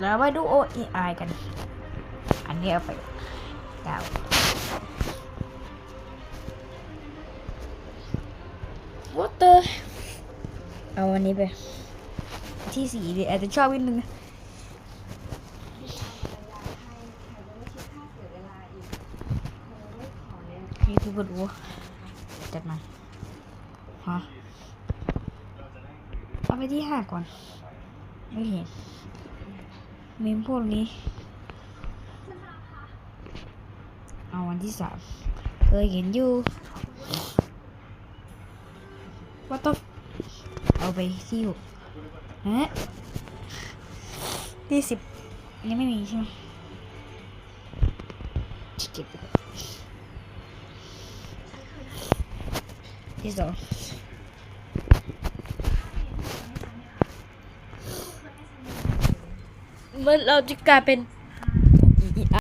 แล้วมาดู OAI กัน อันนี้เอาไปดาววอเตอร์เอาอันนี้ไปที่สีดิอาจจะชอบนิดนึงนะนี่คือบทวัวจัดมาฮะเอาไปที่5ก่อนไม่เห็นมีพวกนี้เอาวันที่3เคยเห็นอยู่ว่าต้องเอาไปที่6ฮะที่10ยังไม่มีใช่ไหมเก็บที่2เมื่อเราจะกลายเป็น